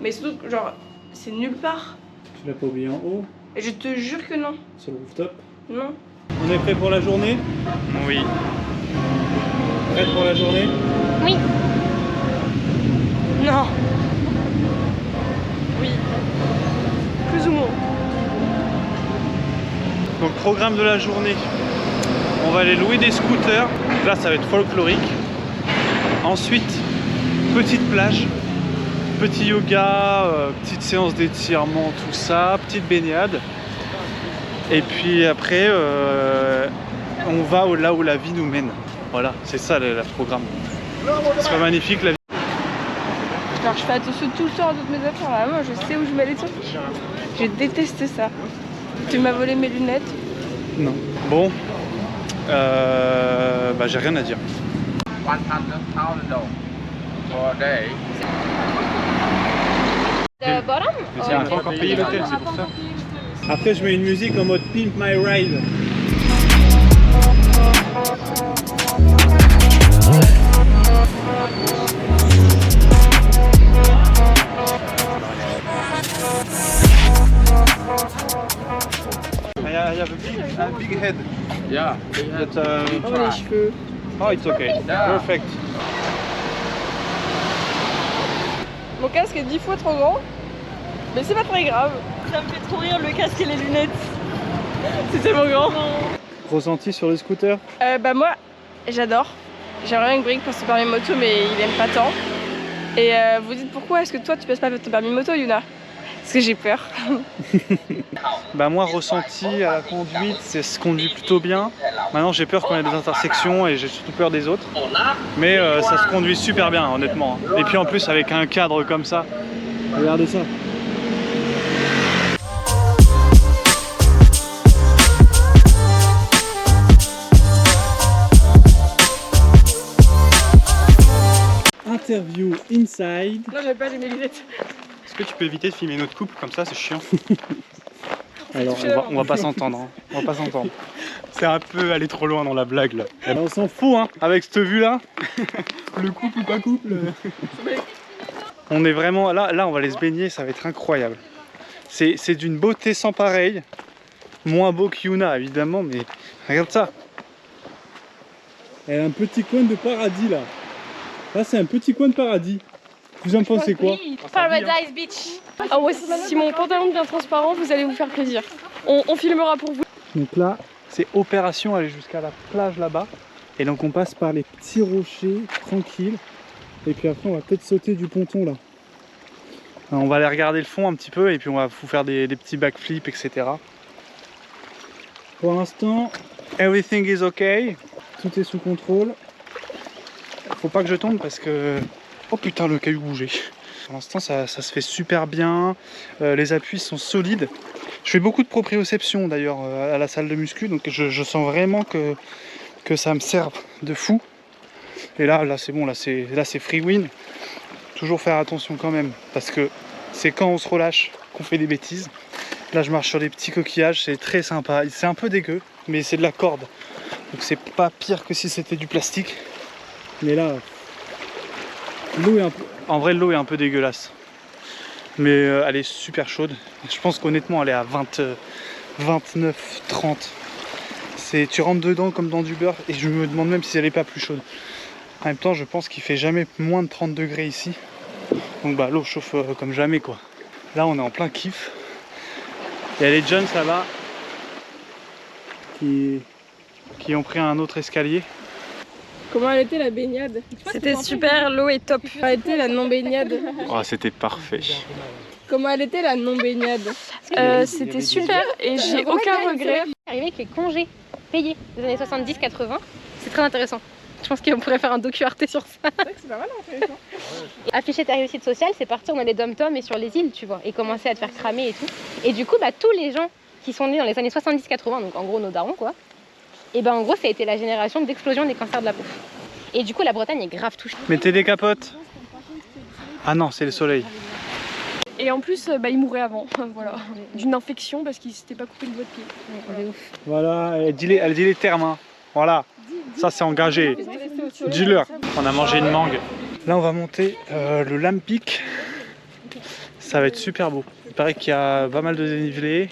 Mais surtout, genre, c'est nulle part. Tu l'as pas oublié en haut? Et je te jure que non. Sur le rooftop? Non. On est prêt pour la journée? Oui. Prêt pour la journée? Oui. Non. Oui. Plus ou moins. Donc programme de la journée. On va aller louer des scooters. Donc là ça va être folklorique. Ensuite, petite plage. Petit yoga, petite séance d'étirement, tout ça, petite baignade. Et puis après, on va là où la vie nous mène. Voilà, c'est ça le programme. C'est pas magnifique la vie. Alors je fais attention tout le temps à toutes mes affaires là. Moi je sais où je mets les trucs. Je déteste ça. Tu m'as volé mes lunettes. Non. Bon, bah j'ai rien à dire. 100,000 for a day. The bottom? Mais on n'a pas encore payé l'hôtel, c'est pour ça. Après, je mets une musique en mode Pimp My Ride. I have a big head. Yeah. But, Oh les cheveux. oh, it's okay. Perfect. Mon casque est 10 fois trop grand. Mais c'est pas très grave. Ça me fait trop rire le casque et les lunettes. C'est tellement grand. Ressenti sur le scooter? Bah moi, j'adore. J'aimerais bien une brique pour ce permis moto, mais il aime pas tant. Et vous dites pourquoi est-ce que toi tu passes pas ton permis moto, Yuna? Parce que j'ai peur. Bah moi ressenti à la conduite, c'est se conduit plutôt bien. Maintenant j'ai peur quand il y a des intersections et j'ai surtout peur des autres. Mais ça se conduit super bien honnêtement. Et puis en plus avec un cadre comme ça, regardez ça. Interview inside. Non, j'avais pas mes lunettes. Est-ce que tu peux éviter de filmer notre couple comme ça, c'est chiant. Alors, On va pas s'entendre, hein. On va pas s'entendre. C'est un peu aller trop loin dans la blague là. on s'en fout. Fou hein, avec cette vue là. Le couple ou pas couple. On est vraiment là on va aller se baigner, ça va être incroyable. C'est d'une beauté sans pareil. Moins beau que Yuna évidemment, mais regarde ça. Elle a un petit coin de paradis là. Là, c'est un petit coin de paradis. Vous en pensez quoi? Paradise Beach. Ah ouais, si mon pantalon devient transparent, vous allez vous faire plaisir. On filmera pour vous. Donc là, c'est opération aller jusqu'à la plage là-bas. Et donc on passe par les petits rochers tranquilles. Et puis après, on va peut-être sauter du ponton là. On va aller regarder le fond un petit peu et puis on va vous faire des petits backflips, etc. Pour l'instant, Everything is okay. tout est sous contrôle. Faut pas que je tombe parce que... Oh putain, le caillou bougeait. Pour l'instant, ça se fait super bien. Les appuis sont solides. Je fais beaucoup de proprioception d'ailleurs à la salle de muscu, donc je sens vraiment que ça me sert de fou. Et là c'est bon, là c'est free win. Toujours faire attention quand même, parce que c'est quand on se relâche qu'on fait des bêtises. Là je marche sur des petits coquillages, c'est très sympa. C'est un peu dégueu, mais c'est de la corde. Donc c'est pas pire que si c'était du plastique. Mais là, l'eau est un peu... En vrai l'eau est un peu dégueulasse. Mais elle est super chaude. Je pense qu'honnêtement elle est à 20, 29, 30. Tu rentres dedans comme dans du beurre et je me demande même si elle n'est pas plus chaude. En même temps je pense qu'il fait jamais moins de 30 degrés ici. Donc bah l'eau chauffe comme jamais quoi. Là on est en plein kiff. Il y a les Jones là-bas qui ont pris un autre escalier. Comment elle était la baignade? C'était super, l'eau est top. Comment elle était la non-baignade? Oh c'était parfait. Comment elle était la non-baignade? C'était super et j'ai aucun regret. Arrivé avec les congés payés des années 70-80, c'est très intéressant. Je pense qu'on pourrait faire un docu Arte sur ça. C'est vrai que c'est pas mal intéressant. Afficher ta réussite sociale, c'est partir dans les dom-toms et sur les îles, tu vois, et commencer à te faire cramer et tout. Et du coup, bah, tous les gens qui sont nés dans les années 70-80, donc en gros nos darons quoi, et ben en gros ça a été la génération d'explosion des cancers de la peau. Et du coup la Bretagne est grave touchée. Mettez des capotes. Ah non, c'est le soleil. Et en plus, il mourait avant, voilà, d'une infection parce qu'il s'était pas coupé le doigt de pied. Voilà, Elle dit les termes, hein. Voilà. Ça c'est engagé. Dis-leur. On a mangé une mangue. Là on va monter le Lampic. Ça va être super beau. Il paraît qu'il y a pas mal de dénivelé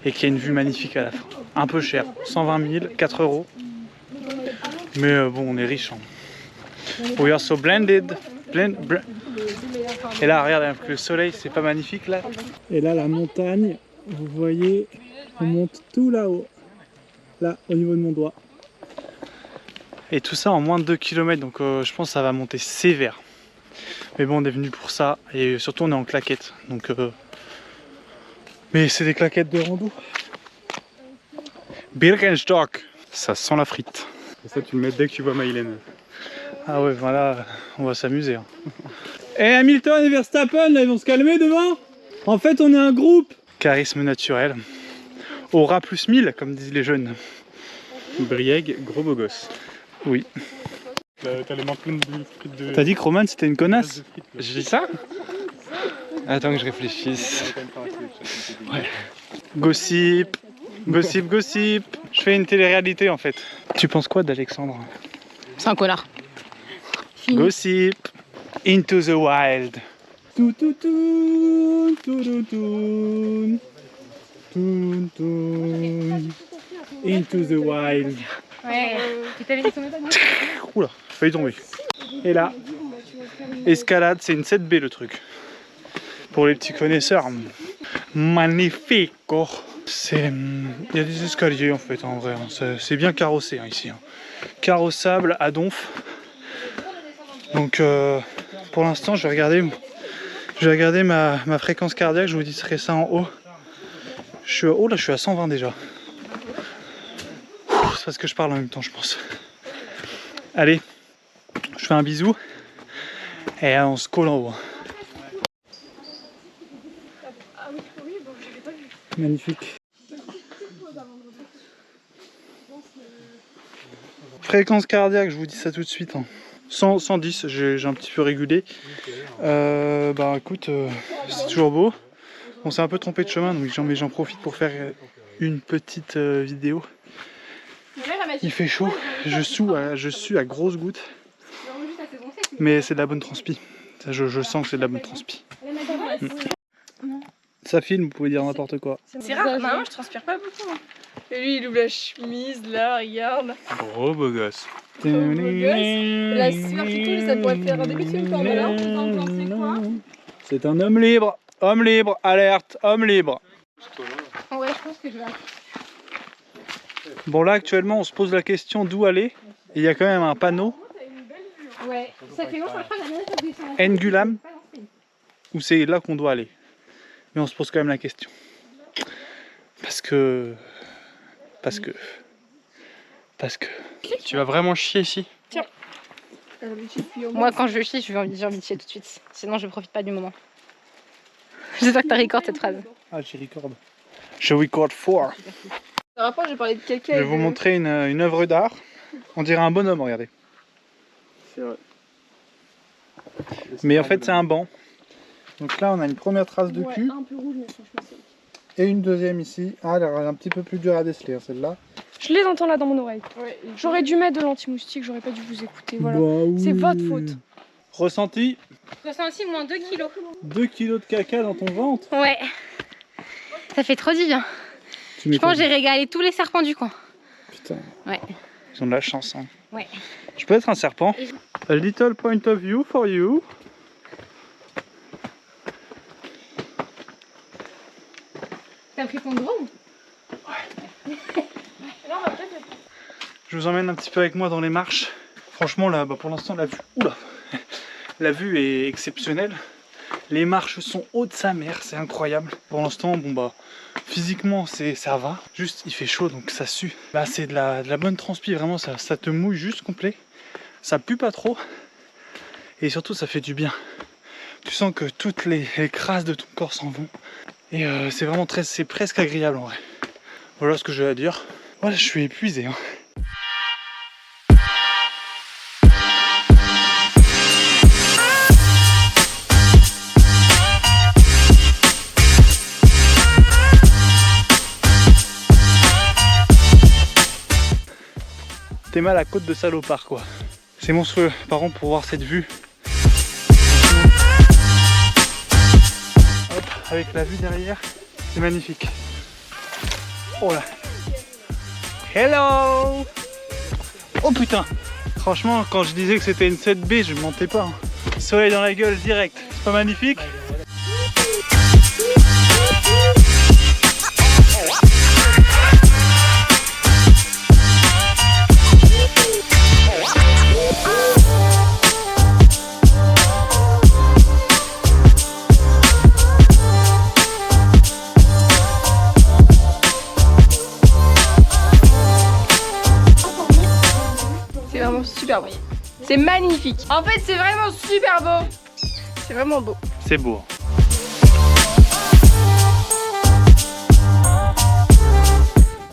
et qu'il y a une vue magnifique à la fin. Un peu cher, 120 000, 4 €. Mais bon, on est riche. Hein. We are so blended. Et là, regarde, le soleil, c'est pas magnifique là? Et là, la montagne, vous voyez, on monte tout là-haut. Là, au niveau de mon doigt. Et tout ça en moins de 2 km, donc je pense que ça va monter sévère. Mais bon, on est venu pour ça, et surtout on est en claquettes. Donc, mais c'est des claquettes de rando. Birkenstock, ça sent la frite. Et ça, tu le mets dès que tu vois Mylène. Ah ouais, voilà, on va s'amuser. Hein. Et Hamilton et Verstappen, là, ils vont se calmer devant. En fait, on est un groupe. Charisme naturel. Aura plus 1000, comme disent les jeunes. Brieg, gros beau gosse. Oui. T'as les mains pleines de frites de... T'as dit que Roman c'était une connasse? J'ai dit ça? Attends que je réfléchisse. Ouais. Gossip, gossip, gossip. Je fais une télé-réalité en fait. Tu penses quoi d'Alexandre? C'est un connard. Gossip. Into the wild. Tout, tout, tout, tout, tout, tout. Tout, tout. Into the wild. Ouais. Tu t'avais dit ton méthode? Oula, j'ai failli tomber. Et là, escalade, c'est une 7B le truc. Pour les petits connaisseurs, magnifique. C'est, il y a des escaliers en fait en vrai. Hein. C'est bien carrossé hein, ici. Hein. Carrossable à donf. Donc pour l'instant, je vais regarder ma fréquence cardiaque. Je vous dirai ça en haut. Oh là, je suis à 120 déjà. C'est parce que je parle en même temps, je pense. Allez, je fais un bisou et on se colle en haut. Magnifique. Fréquence cardiaque, je vous dis ça tout de suite. Hein. 110, j'ai un petit peu régulé. Bah écoute, c'est toujours beau. On s'est un peu trompé de chemin, donc j'en profite pour faire une petite vidéo. Il fait chaud, je suis à grosses gouttes. Mais c'est de la bonne transpi. Je sens que c'est de la bonne transpi. Ça filme, vous pouvez dire n'importe quoi. C'est rare, moi je transpire pas beaucoup. Hein. Et lui il ouvre la chemise là, regarde. Gros beau gosse. Trop beau gosse. La sueur qui coule, ça pourrait faire un début de film porno là. Vous en pensez quoi? C'est un homme libre, alerte, homme libre. Ouais, je pense que je vais. Bon là actuellement on se pose la question d'où aller. Et il y a quand même un panneau. Ouais, ça fait longtemps que Engulam, où c'est là qu'on doit aller. Mais on se pose quand même la question. Parce que... Tu vas vraiment chier ici? Moi, quand je chie, j'ai envie de chier tout de suite. Sinon, je profite pas du moment. J'espère que tu recordes cette phrase. Ah, j'y record. Je record 4. Par rapport, j'ai parlé de quelqu'un. Je vais vous montrer une œuvre d'art. On dirait un bonhomme, regardez. C'est vrai. Mais en fait, c'est un banc. Donc là, on a une première trace de cul. Un peu rouge, mais franchement, c'est. Et une deuxième ici. Ah, elle est un petit peu plus dure à déceler, celle-là. Je les entends là dans mon oreille. Ouais, J'aurais dû mettre de l'anti-moustique, j'aurais pas dû vous écouter. Voilà. Bah oui. C'est votre faute. Ressenti, Ressenti moins 2 kilos. 2 kilos de caca dans ton ventre. Ouais. Ça fait trop du bien. Tu Je pense que m'étonnes. j'ai régalé tous les serpents du coin. Putain. Ouais. ils ont de la chance. Hein. Ouais. Je peux être un serpent. A little point of view for you. T'as pris ton drone? Je vous emmène un petit peu avec moi dans les marches. Franchement, là, pour l'instant, la vue, la vue est exceptionnelle. Les marches sont hautes de sa mère, c'est incroyable. Pour l'instant, bon bah, physiquement, ça va. Juste, il fait chaud, donc ça sue. Là, c'est de la bonne transpi, vraiment, ça te mouille juste complet. Ça pue pas trop. Et surtout, ça fait du bien. Tu sens que toutes les crasses de ton corps s'en vont. Et c'est vraiment c'est presque agréable en vrai. Voilà ce que j'ai à dire. Voilà, je suis épuisé. Hein. T'es mal à la côte de salopard quoi. C'est monstrueux. Par contre pour voir cette vue. avec la vue derrière, c'est magnifique. Oh là. Hello. Oh putain. Franchement, quand je disais que c'était une 7B, je mentais pas. Soleil dans la gueule direct. C'est pas magnifique? C'est vraiment super beau. C'est magnifique. En fait, c'est vraiment super beau. C'est vraiment beau. C'est beau.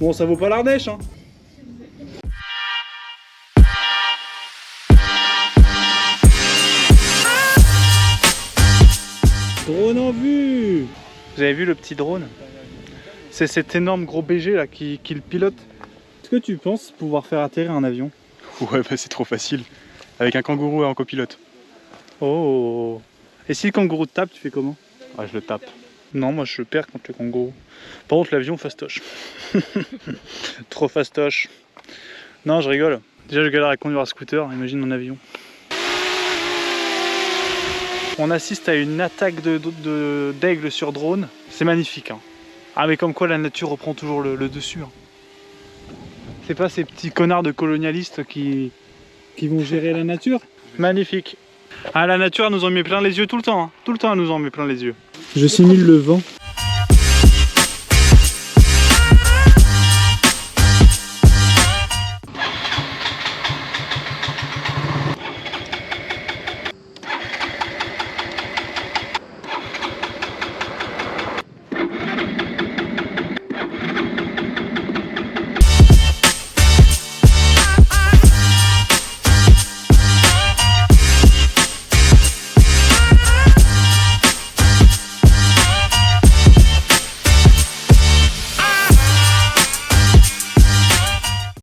Bon, ça vaut pas l'Ardèche, hein. Drone en vue. Vous avez vu le petit drone? C'est cet énorme gros BG là qui le pilote. Est-ce que tu penses pouvoir faire atterrir un avion? Ouais, bah c'est trop facile. Avec un kangourou en copilote. Oh. Et si le kangourou te tape, tu fais comment? Ouais, je le tape. Non, moi je perds contre le kangourou. Par contre, l'avion fastoche. Trop fastoche. Non, je rigole. Déjà, je galère à conduire un scooter, imagine mon avion. On assiste à une attaque d'aigle sur drone. C'est magnifique. Hein. Ah, mais comme quoi la nature reprend toujours le dessus. Hein. C'est pas ces petits connards de colonialistes qui vont gérer la nature. Magnifique. Ah, la nature elle nous en met plein les yeux tout le temps. Hein. Tout le temps, elle nous en met plein les yeux. Je simule le vent.